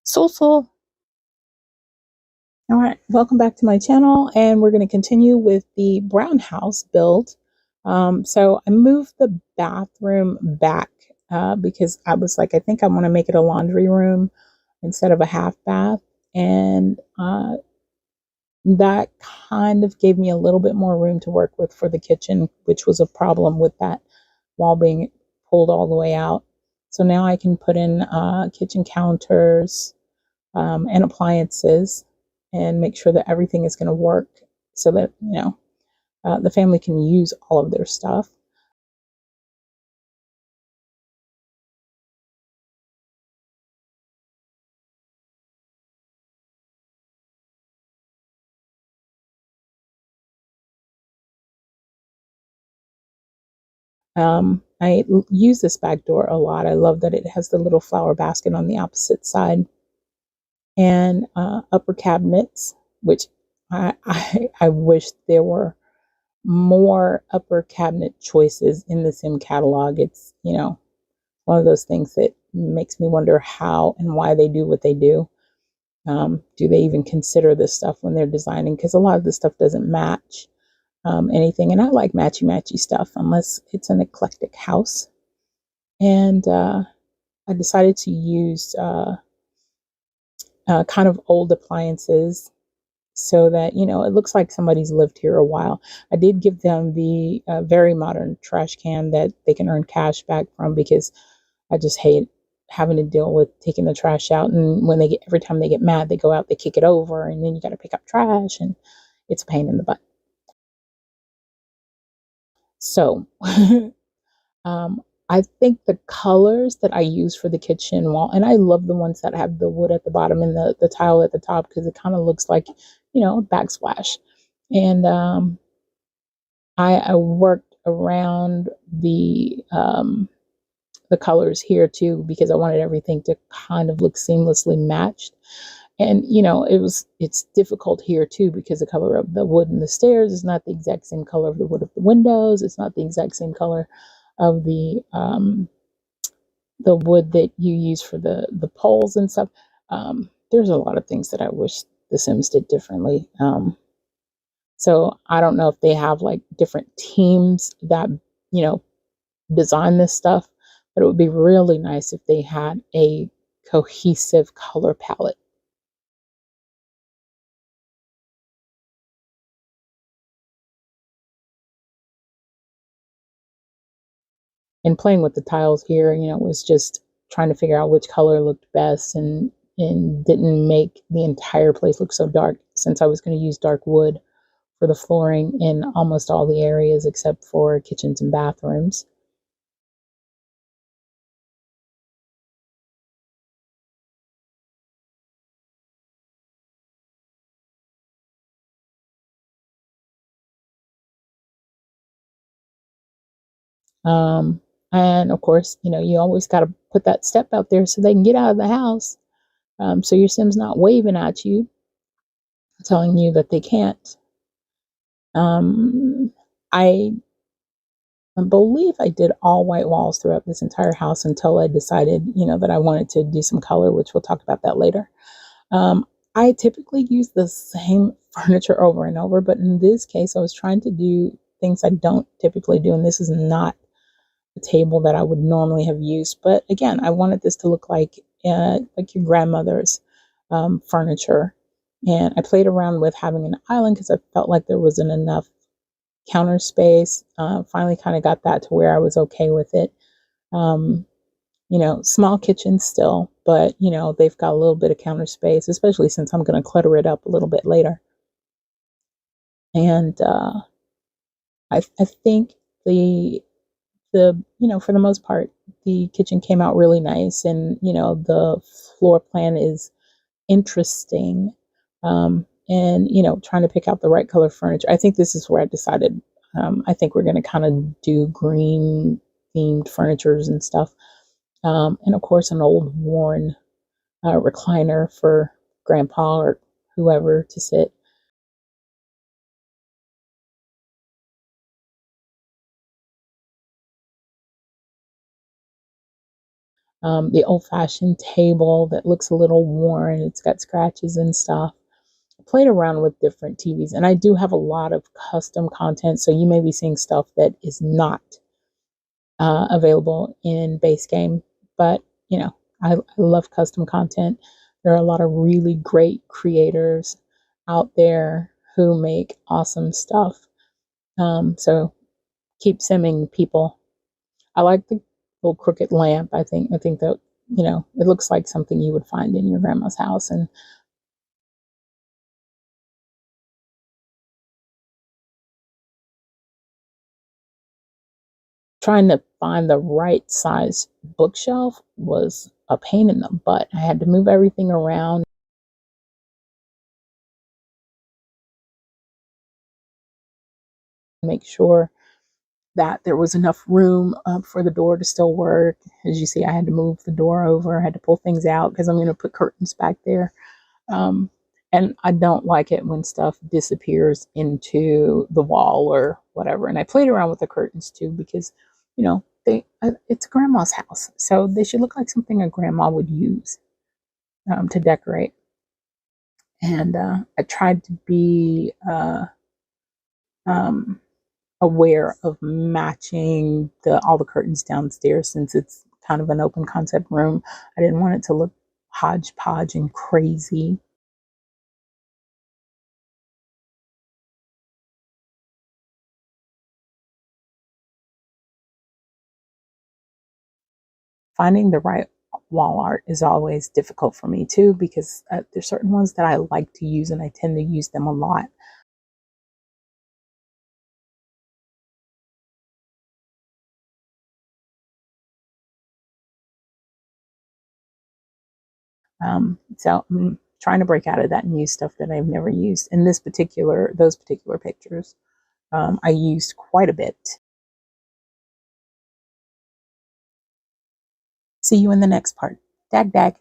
So. All right, welcome back to my channel, and we're going to continue with the brown house build. So I moved the bathroom back because I was like, I think I want to make it a laundry room instead of a half bath, and that kind of gave me a little bit more room to work with for the kitchen, which was a problem with that wall being pulled all the way out. So now I can put in kitchen counters and appliances and make sure that everything is going to work so that, the family can use all of their stuff. I use this back door a lot. I love that it has the little flower basket on the opposite side and upper cabinets, which I wish there were more upper cabinet choices in the Sim catalog. It's, one of those things that makes me wonder how and why they do what they do. Do they even consider this stuff when they're designing? Because a lot of this stuff doesn't match anything. And I like matchy stuff unless it's an eclectic house. And I decided to use kind of old appliances so that, it looks like somebody's lived here a while. I did give them the very modern trash can that they can earn cash back from because I just hate having to deal with taking the trash out. And when every time they get mad, they go out, they kick it over, and then you got to pick up trash, and it's a pain in the butt. So, um, I think the colors that I use for the kitchen wall, and I love the ones that have the wood at the bottom and the tile at the top because it kind of looks like, a backsplash. And I worked around the colors here too because I wanted everything to kind of look seamlessly matched. And it's difficult here too because the color of the wood in the stairs is not the exact same color of the wood of the windows. It's not the exact same color of the wood that you use for the poles and stuff. There's a lot of things that I wish The Sims did differently. So I don't know if they have like different teams that you know design this stuff, but it would be really nice if they had a cohesive color palette. And playing with the tiles here, was just trying to figure out which color looked best and didn't make the entire place look so dark since I was going to use dark wood for the flooring in almost all the areas except for kitchens and bathrooms. Um, and of course, you always got to put that step out there so they can get out of the house. So your Sim's not waving at you, telling you that they can't. Um, I believe I did all white walls throughout this entire house until I decided, that I wanted to do some color, which we'll talk about that later. Um, I typically use the same furniture over and over, but in this case, I was trying to do things I don't typically do, and this is not a table that I would normally have used. But again, I wanted this to look like your grandmother's furniture, and I played around with having an island because I felt like there wasn't enough counter space. Finally, kind of got that to where I was okay with it. Um, small kitchen still, but they've got a little bit of counter space, especially since I'm going to clutter it up a little bit later. And I think for the most part, the kitchen came out really nice, and the floor plan is interesting. And trying to pick out the right color furniture. I think this is where I decided. I think we're going to kind of do green themed furnitures and stuff. And of course, an old worn recliner for grandpa or whoever to sit. The old-fashioned table that looks a little worn. It's got scratches and stuff. I played around with different TVs, and I do have a lot of custom content, so you may be seeing stuff that is not available in base game. But, I love custom content. There are a lot of really great creators out there who make awesome stuff. So keep sending people. I like the little crooked lamp. I think that, it looks like something you would find in your grandma's house. And trying to find the right size bookshelf was a pain in the butt. I had to move everything around, make sure that there was enough room for the door to still work. As you see, I had to move the door over, I had to pull things out because I'm going to put curtains back there. Um, and I don't like it when stuff disappears into the wall or whatever. And I played around with the curtains too because, it's grandma's house, so they should look like something a grandma would use to decorate. And I tried to be um, aware of matching all the curtains downstairs since it's kind of an open concept room. I didn't want it to look hodgepodge and crazy. Finding the right wall art is always difficult for me too because there's certain ones that I like to use and I tend to use them a lot. So I'm trying to break out of that and use stuff that I've never used. In those particular pictures, I used quite a bit. See you in the next part. Dag dag.